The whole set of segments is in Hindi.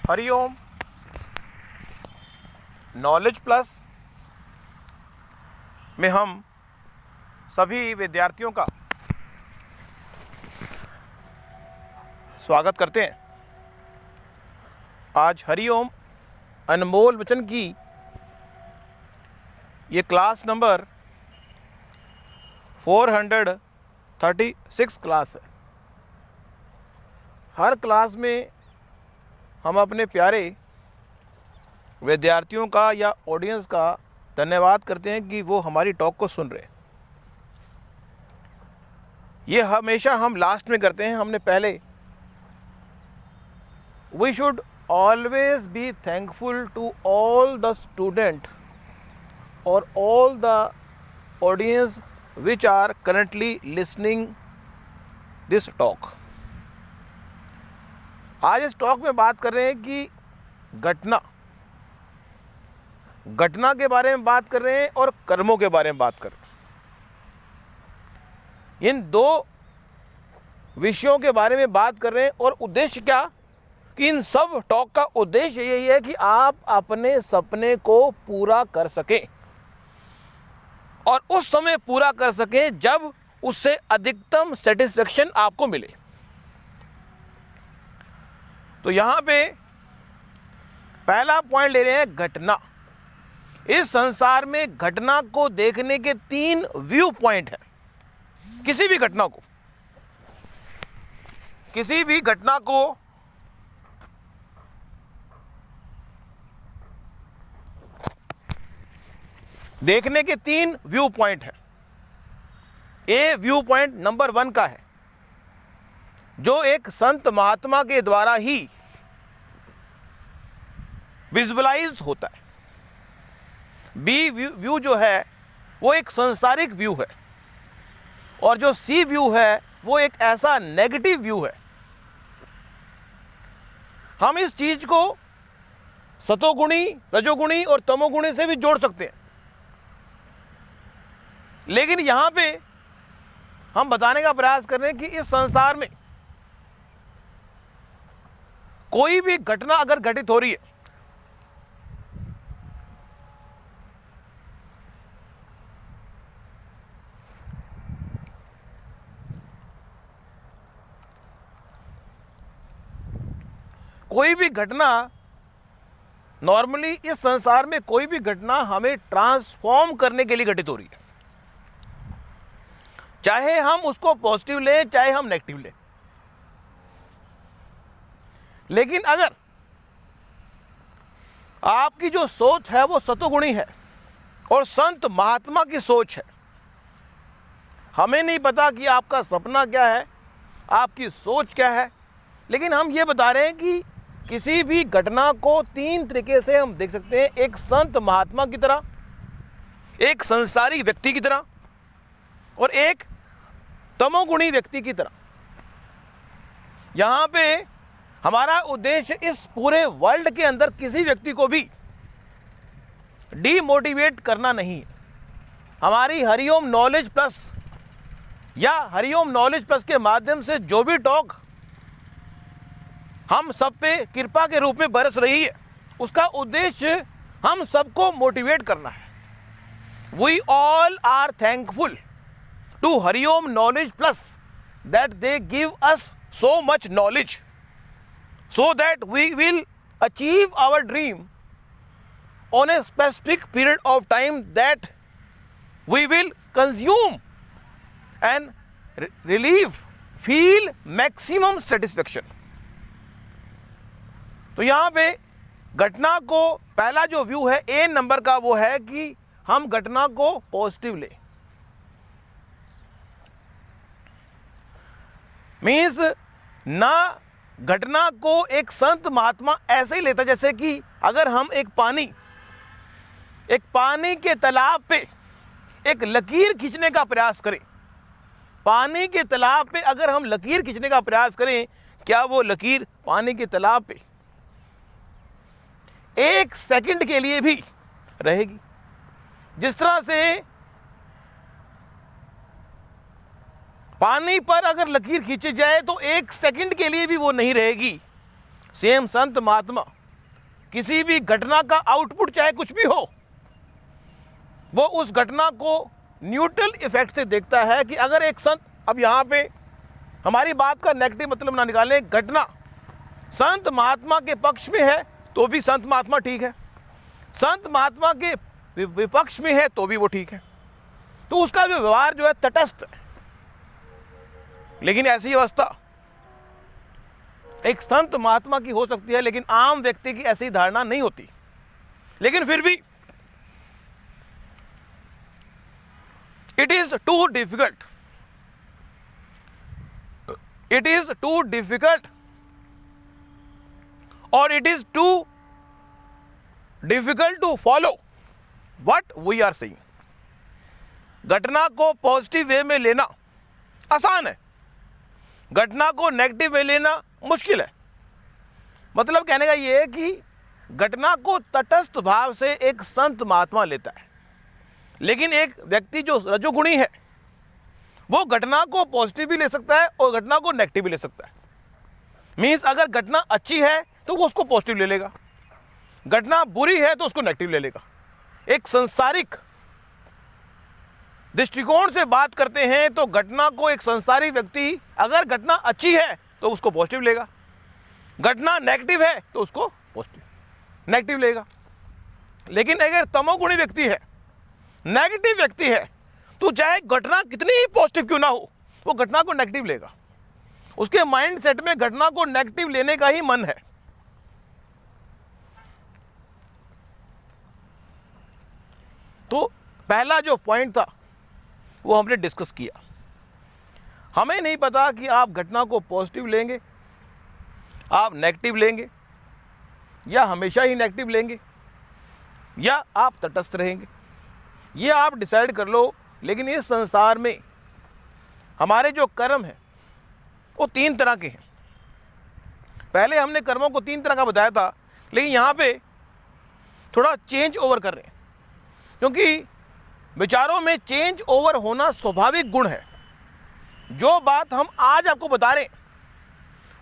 हरिओम। नॉलेज प्लस में हम सभी विद्यार्थियों का स्वागत करते हैं। आज हरिओम अनमोल वचन की ये क्लास नंबर 436 क्लास है। हर क्लास में हम अपने प्यारे विद्यार्थियों का या ऑडियंस का धन्यवाद करते हैं कि वो हमारी टॉक को सुन रहे हैं। ये हमेशा हम लास्ट में करते हैं। हमने पहले we should always be thankful to all the student और all the audience which are currently listening this talk. आज इस टॉक में बात कर रहे हैं कि घटना के बारे में बात कर रहे हैं और कर्मों के बारे में बात कर रहे हैं। इन दो विषयों के बारे में बात कर रहे हैं और उद्देश्य क्या कि इन सब टॉक का उद्देश्य यही है कि आप अपने सपने को पूरा कर सकें और उस समय पूरा कर सकें जब उससे अधिकतम सेटिस्फेक्शन आपको मिले। तो यहां पे पहला पॉइंट ले रहे हैं घटना। इस संसार में घटना को देखने के 3 व्यू पॉइंट है। किसी भी घटना को देखने के 3 व्यू पॉइंट है। ए व्यू पॉइंट नंबर 1 का है जो एक संत महात्मा के द्वारा ही विजुअलाइज होता है। बी व्यू जो है वो एक सांसारिक व्यू है और जो सी व्यू है वो एक ऐसा नेगेटिव व्यू है। हम इस चीज को सतोगुणी, रजोगुणी और तमोगुणी से भी जोड़ सकते हैं, लेकिन यहां पे हम बताने का प्रयास कर रहे हैं कि इस संसार में कोई भी घटना अगर घटित हो रही है नॉर्मली इस संसार में कोई भी घटना हमें ट्रांसफॉर्म करने के लिए घटित हो रही है, चाहे हम उसको पॉजिटिव लें चाहे हम नेगेटिव लें। लेकिन अगर आपकी जो सोच है वो सतोगुणी है और संत महात्मा की सोच है, हमें नहीं पता कि आपका सपना क्या है, आपकी सोच क्या है, लेकिन हम ये बता रहे हैं कि किसी भी घटना को 3 तरीके से हम देख सकते हैं। एक संत महात्मा की तरह, एक संसारी व्यक्ति की तरह और एक तमोगुणी व्यक्ति की तरह। यहां पे हमारा उद्देश्य इस पूरे वर्ल्ड के अंदर किसी व्यक्ति को भी डीमोटिवेट करना नहीं है। हमारी हरिओम नॉलेज प्लस या हरिओम नॉलेज प्लस के माध्यम से जो भी टॉक हम सब पे कृपा के रूप में बरस रही है, उसका उद्देश्य हम सबको मोटिवेट करना है। We all are thankful to Hariom knowledge plus that they give us so much knowledge so that we will achieve our dream on a specific period of time that we will consume and feel maximum satisfaction। तो यहाँ पे घटना को पहला जो व्यू है ए नंबर का वो है कि हम घटना को पॉजिटिव लें। मीन्स ना घटना को एक संत महात्मा ऐसे ही लेता जैसे कि अगर हम एक पानी के तालाब पे एक लकीर खींचने का प्रयास करें, पानी के तालाब पे अगर हम लकीर खींचने का प्रयास करें, क्या वो लकीर पानी के तालाब पे 1 सेकंड के लिए भी रहेगी? जिस तरह से पानी पर अगर लकीर खींची जाए तो 1 सेकंड के लिए भी वो नहीं रहेगी। सेम संत महात्मा किसी भी घटना का आउटपुट चाहे कुछ भी हो, वो उस घटना को न्यूट्रल इफेक्ट से देखता है कि अगर एक संत, अब यहाँ पे हमारी बात का नेगेटिव मतलब ना निकालें, घटना संत महात्मा के पक्ष में है तो भी संत महात्मा ठीक है, संत महात्मा के विपक्ष में है तो भी वो ठीक है, तो उसका जो व्यवहार जो है तटस्थ है। लेकिन ऐसी अवस्था एक संत महात्मा की हो सकती है, लेकिन आम व्यक्ति की ऐसी धारणा नहीं होती। लेकिन फिर भी it is too difficult, it is too difficult और it is too difficult to follow what we are saying. घटना को पॉजिटिव वे में लेना आसान है, घटना को नेगेटिव में लेना मुश्किल है। मतलब कहने का यह है कि घटना को तटस्थ भाव से एक संत महात्मा लेता है, लेकिन एक व्यक्ति जो रजोगुणी है वो घटना को पॉजिटिव भी ले सकता है और घटना को नेगेटिव भी ले सकता है। मीन्स अगर घटना अच्छी है तो वो उसको पॉजिटिव ले लेगा, घटना बुरी है तो उसको नेगेटिव ले लेगा। एक संसारिक दृष्टिकोण से बात करते हैं तो घटना को एक संसारिक व्यक्ति अगर घटना अच्छी है तो उसको पॉजिटिव लेगा, घटना नेगेटिव है तो उसको पॉजिटिव नेगेटिव लेगा। लेकिन अगर तमोगुणी व्यक्ति है, नेगेटिव व्यक्ति है, तो चाहे घटना कितनी ही पॉजिटिव क्यों ना हो वो घटना को नेगेटिव लेगा। उसके माइंड सेट में घटना को नेगेटिव लेने का ही मन है। तो पहला जो पॉइंट था वो हमने डिस्कस किया। हमें नहीं पता कि आप घटना को पॉजिटिव लेंगे, आप नेगेटिव लेंगे, या हमेशा ही नेगेटिव लेंगे, या आप तटस्थ रहेंगे, ये आप डिसाइड कर लो। लेकिन इस संसार में हमारे जो कर्म हैं वो 3 तरह के हैं। पहले हमने कर्मों को 3 तरह का बताया था, लेकिन यहाँ पे थोड़ा चेंज ओवर कर रहे हैं, क्योंकि विचारों में चेंज ओवर होना स्वाभाविक गुण है। जो बात हम आज आपको बता रहे हैं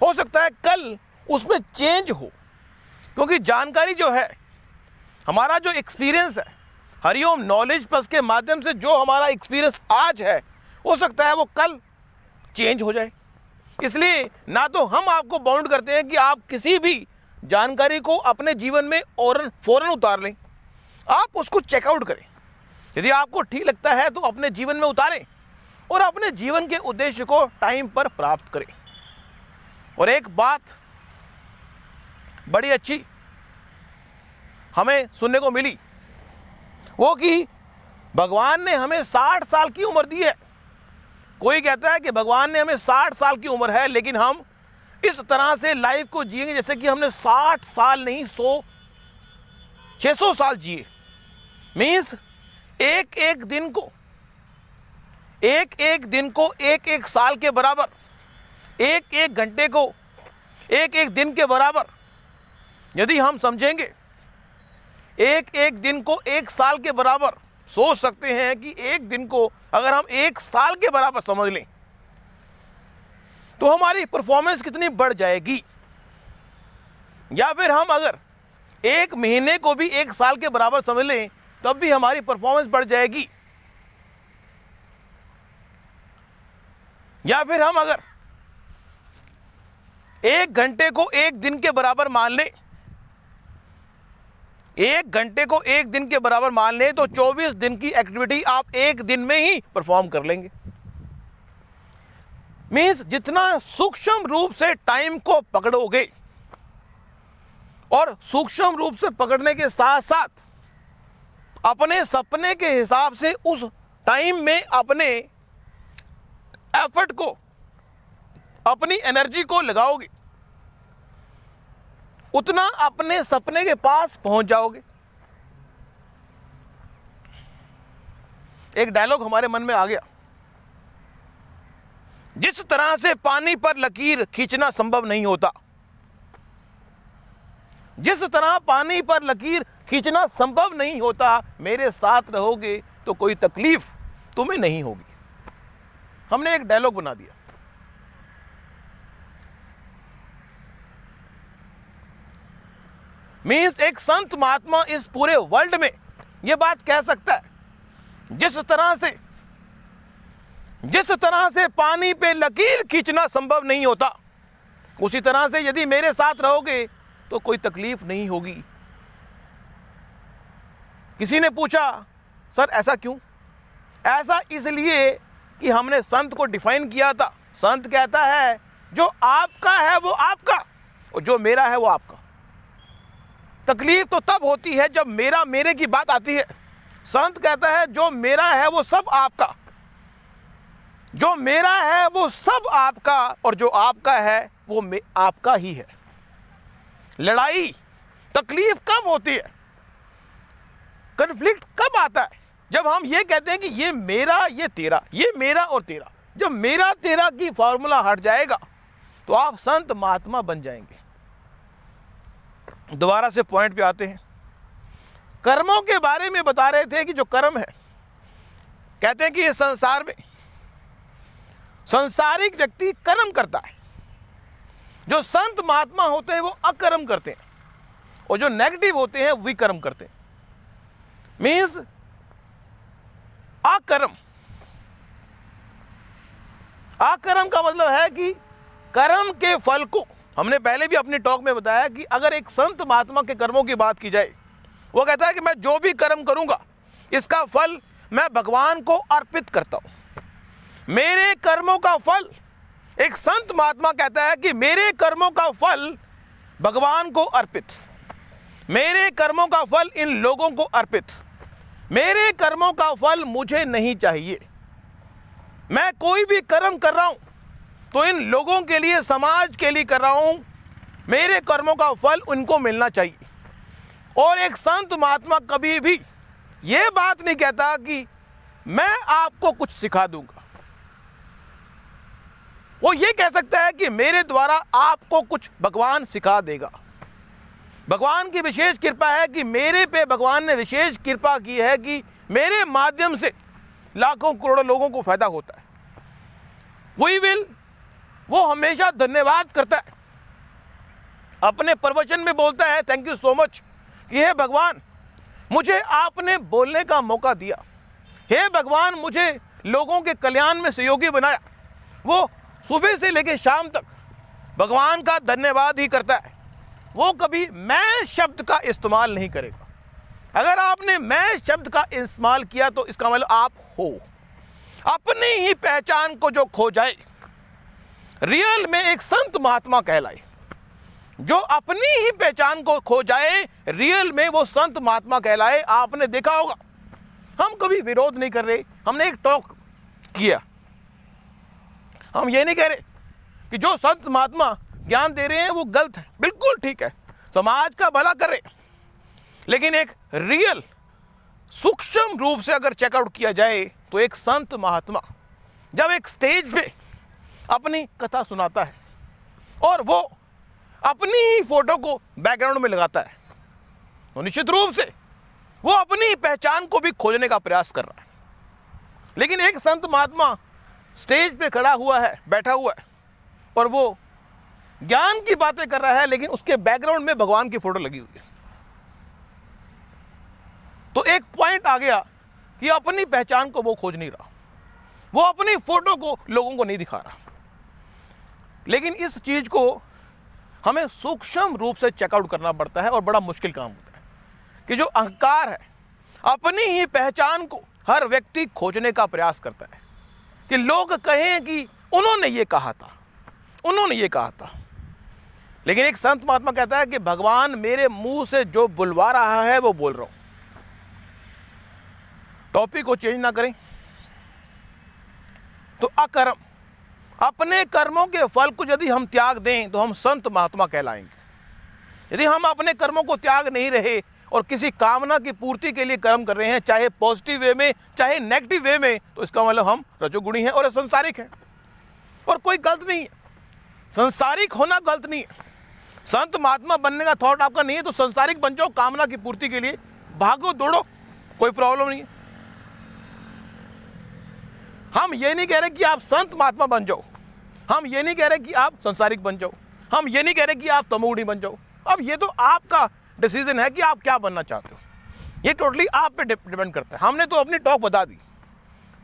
हो सकता है कल उसमें चेंज हो, क्योंकि जानकारी जो है, हमारा जो एक्सपीरियंस है हरिओम नॉलेज प्लस के माध्यम से, जो हमारा एक्सपीरियंस आज है हो सकता है वो कल चेंज हो जाए। इसलिए ना तो हम आपको बाउंड करते हैं कि आप किसी भी जानकारी को अपने जीवन में और फौरन उतार लें, आप उसको चेकआउट करें। यदि आपको ठीक लगता है तो अपने जीवन में उतारें और अपने जीवन के उद्देश्य को टाइम पर प्राप्त करें। और एक बात बड़ी अच्छी हमें सुनने को मिली, वो कि भगवान ने हमें 60 साल की उम्र दी है। कोई कहता है कि भगवान ने हमें 60 साल की उम्र है, लेकिन हम इस तरह से लाइफ को जिएंगे जैसे कि हमने 60 साल नहीं 600 साल जिए। मीन्स एक एक दिन को एक एक साल के बराबर, एक एक घंटे को एक एक दिन के बराबर यदि हम समझेंगे, एक एक दिन को एक साल के बराबर सोच सकते हैं कि एक दिन को अगर हम एक साल के बराबर समझ लें तो हमारी परफॉर्मेंस कितनी बढ़ जाएगी। या फिर हम अगर एक महीने को भी एक साल के बराबर समझ लें तब भी हमारी परफॉर्मेंस बढ़ जाएगी। या फिर हम अगर एक घंटे को एक दिन के बराबर मान लें, एक घंटे को एक दिन के बराबर मान लें तो 24 दिन की एक्टिविटी आप एक दिन में ही परफॉर्म कर लेंगे। मीन्स जितना सूक्ष्म रूप से टाइम को पकड़ोगे और सूक्ष्म रूप से पकड़ने के साथ साथ अपने सपने के हिसाब से उस टाइम में अपने एफर्ट को, अपनी एनर्जी को लगाओगे, उतना अपने सपने के पास पहुंच जाओगे। एक डायलॉग हमारे मन में आ गया, जिस तरह से पानी पर लकीर खींचना संभव नहीं होता, जिस तरह पानी पर लकीर खींचना संभव नहीं होता, मेरे साथ रहोगे तो कोई तकलीफ तुम्हें नहीं होगी। हमने एक डायलॉग बना दिया। मीन्स एक संत महात्मा इस पूरे वर्ल्ड में यह बात कह सकता है, जिस तरह से पानी पे लकीर खींचना संभव नहीं होता, उसी तरह से यदि मेरे साथ रहोगे तो कोई तकलीफ नहीं होगी। किसी ने पूछा, सर ऐसा क्यों? ऐसा इसलिए कि हमने संत को डिफाइन किया था। संत कहता है जो आपका है वो आपका और जो मेरा है वो आपका। तकलीफ तो तब होती है जब मेरा मेरे की बात आती है। संत कहता है जो मेरा है वो सब आपका, जो मेरा है वो सब आपका और जो आपका है वो आपका ही है। लड़ाई तकलीफ कब होती है, कन्फ्लिक्ट कब आता है? जब हम ये कहते हैं कि ये मेरा ये तेरा, ये मेरा और तेरा। जब मेरा तेरा की फॉर्मूला हट जाएगा तो आप संत महात्मा बन जाएंगे। दोबारा से पॉइंट पे आते हैं। कर्मों के बारे में बता रहे थे कि जो कर्म है, कहते हैं कि इस संसार में संसारिक व्यक्ति कर्म करता है, जो संत महात्मा होते हैं वो अकर्म करते हैं, और जो नेगेटिव होते हैं विकर्म करते हैं। मीन्स अकर्म का मतलब है कि कर्म के फल को, हमने पहले भी अपनी टॉक में बताया कि अगर एक संत महात्मा के कर्मों की बात की जाए, वो कहता है कि मैं जो भी कर्म करूंगा इसका फल मैं भगवान को अर्पित करता हूं। मेरे कर्मों का फल, एक संत महात्मा कहता है कि मेरे कर्मों का फल भगवान को अर्पित, मेरे कर्मों का फल इन लोगों को अर्पित, मेरे कर्मों का फल मुझे नहीं चाहिए। मैं कोई भी कर्म कर रहा हूं तो इन लोगों के लिए, समाज के लिए कर रहा हूं, मेरे कर्मों का फल उनको मिलना चाहिए। और एक संत महात्मा कभी भी यह बात नहीं कहता कि मैं आपको कुछ सिखा दूंगा। वो ये कह सकता है कि मेरे द्वारा आपको कुछ भगवान सिखा देगा। भगवान की विशेष कृपा है कि मेरे पे भगवान ने विशेष कृपा की है कि मेरे माध्यम से लाखों करोड़ों लोगों को फायदा होता है। वो हमेशा धन्यवाद करता है, अपने प्रवचन में बोलता है थैंक यू सो मच कि हे भगवान मुझे आपने बोलने का मौका दिया, हे भगवान मुझे लोगों के कल्याण में सहयोगी बनाया। वो सुबह से लेकर शाम तक भगवान का धन्यवाद ही करता है। वो कभी मैं शब्द का इस्तेमाल नहीं करेगा। अगर आपने मैं शब्द का इस्तेमाल किया तो इसका मतलब आप हो। अपनी ही पहचान को जो खो जाए, रियल में एक संत महात्मा कहलाए। जो अपनी ही पहचान को खो जाए, रियल में वो संत महात्मा कहलाए। आपने देखा होगा, हम कभी विरोध नहीं कर रहे। हमने एक टॉक किया, हम ये नहीं कह रहे कि जो संत महात्मा ज्ञान दे रहे हैं वो गलत है, बिल्कुल ठीक है, समाज का भला कर रहे हैं। लेकिन एक रियल सूक्ष्म रूप से अगर चेकआउट किया जाए तो एक संत महात्मा जब एक स्टेज पे अपनी कथा सुनाता है और वो अपनी ही फोटो को बैकग्राउंड में लगाता है, तो निश्चित रूप से वो अपनी पहचान को भी खोजने का प्रयास कर रहा है। लेकिन एक संत महात्मा स्टेज पे खड़ा हुआ है, बैठा हुआ है, और वो ज्ञान की बातें कर रहा है, लेकिन उसके बैकग्राउंड में भगवान की फोटो लगी हुई है। तो एक पॉइंट आ गया कि अपनी पहचान को वो खोज नहीं रहा, वो अपनी फोटो को लोगों को नहीं दिखा रहा। लेकिन इस चीज को हमें सूक्ष्म रूप से चेकआउट करना पड़ता है और बड़ा मुश्किल काम होता है कि जो अहंकार है, अपनी ही पहचान को हर व्यक्ति खोजने का प्रयास करता है कि लोग कहें कि उन्होंने ये कहा था, उन्होंने ये कहा था। लेकिन एक संत महात्मा कहता है कि भगवान मेरे मुंह से जो बुलवा रहा है वो बोल रहा हूं। टॉपिक को चेंज ना करें तो अकर्म, अपने कर्मों के फल को यदि हम त्याग दें तो हम संत महात्मा कहलाएंगे। यदि हम अपने कर्मों को त्याग नहीं रहे और किसी कामना की पूर्ति के लिए कर्म कर रहे हैं, चाहे पॉजिटिव वे में चाहे नेगेटिव वे में, तो इसका मतलब हम रजोगुणी हैं और संसारिक हैं। और कोई गलत नहीं है, संसारिक होना गलत नहीं है। संत महात्मा बनने का थॉट आपका नहीं है तो संसारिक बन जाओ, कामना की पूर्ति के लिए भागो दौड़ो, कोई प्रॉब्लम नहीं है। हम ये नहीं कह रहे कि आप संत महात्मा बन जाओ, हम ये नहीं कह रहे कि आप संसारिक बन जाओ, हम ये नहीं कह रहे कि आप तमोगुणी बन जाओ। अब ये तो आपका डिसीजन है कि आप क्या बनना चाहते हो, ये टोटली आप पे डिपेंड करता है। हमने तो अपनी टॉक बता दी।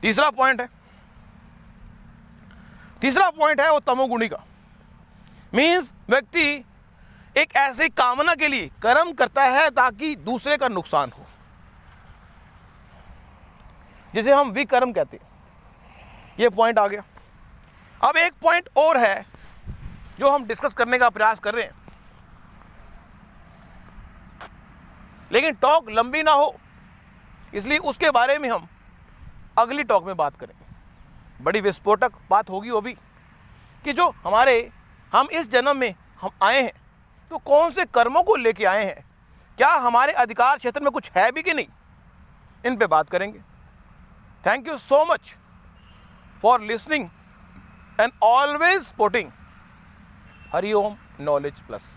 तीसरा पॉइंट है वो तमोगुणी का। मीन्स व्यक्ति एक ऐसी कामना के लिए कर्म करता है ताकि दूसरे का नुकसान हो, जिसे हम विकर्म कहते हैं। ये पॉइंट आ गया। अब एक पॉइंट और है जो हम डिस्कस करने का प्रयास कर रहे हैं, लेकिन टॉक लंबी ना हो इसलिए उसके बारे में हम अगली टॉक में बात करेंगे। बड़ी विस्फोटक बात होगी वो भी, कि जो हम इस जन्म में हम आए हैं तो कौन से कर्मों को लेके आए हैं, क्या हमारे अधिकार क्षेत्र में कुछ है भी कि नहीं, इन पे बात करेंगे। Thank you so much for listening and always supporting Hariom knowledge plus.